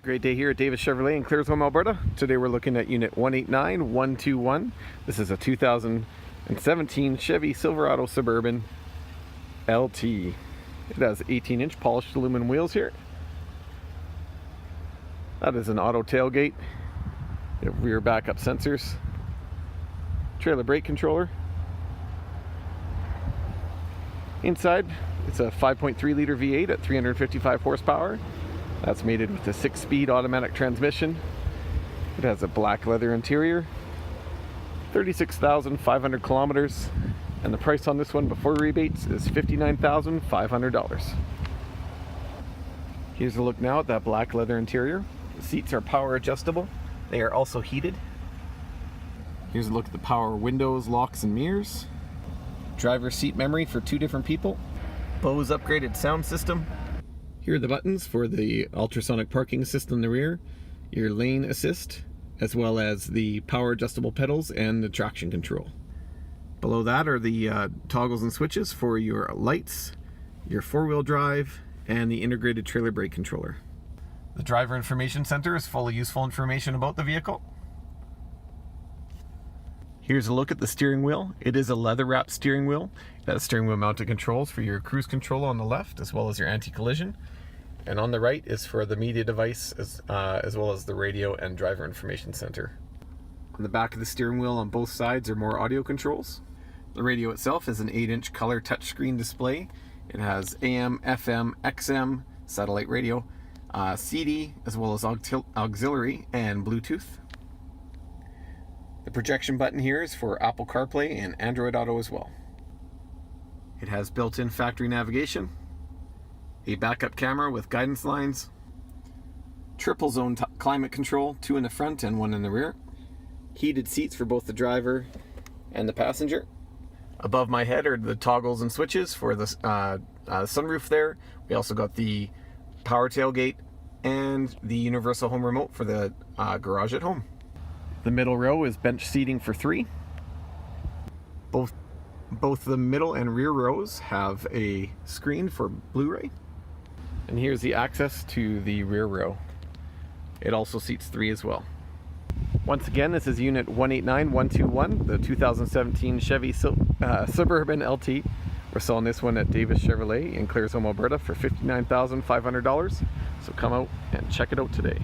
Great day here at Davis Chevrolet in Claresholm, Alberta. Today we're looking at unit 189121. This is a 2017 Chevy Silverado Suburban LT. It has 18-inch polished aluminum wheels here. That is an auto tailgate. You have rear backup sensors. Trailer brake controller. Inside, it's a 5.3 liter V8 at 355 horsepower. That's mated with a 6-speed automatic transmission. It has a black leather interior, 36,500 kilometers, and the price on this one before rebates is $59,500. Here's a look now at that black leather interior. The seats are power adjustable. They are also heated. Here's a look at the power windows, locks, and mirrors. Driver's seat memory for 2 different people. Bose Upgraded sound system. Here are the buttons for the ultrasonic parking assist in the rear, your lane assist, as well as the power adjustable pedals and the traction control. Below that are the toggles and switches for your lights, your 4-wheel drive, and the integrated trailer brake controller. The driver information center is full of useful information about the vehicle. Here's a look at the steering wheel. It is a leather-wrapped steering wheel. It has steering wheel mounted controls for your cruise control on the left, as well as your anti-collision. And on the right is for the media device, as well as the radio and driver information center. On the back of the steering wheel on both sides are more audio controls. The radio itself is an 8-inch color touchscreen display. It has AM, FM, XM, satellite radio, CD, as well as auxiliary and Bluetooth. The projection button here is for Apple CarPlay and Android Auto as well. It has built-in factory navigation, a backup camera with guidance lines, triple zone climate control, 2 in the front and 1 in the rear, heated seats for both the driver and the passenger. Above my head are the toggles and switches for the sunroof there. We also got the power tailgate and the universal home remote for the garage at home. The middle row is bench seating for 3. Both the middle and rear rows have a screen for BluRay. And here's the access to the rear row. It also seats 3 as well. Once again, this is unit 189121, the 2017 Chevy Suburban LT. We're selling this one at Davis Chevrolet in Claresholm, Alberta for $59,500. So come out and check it out today.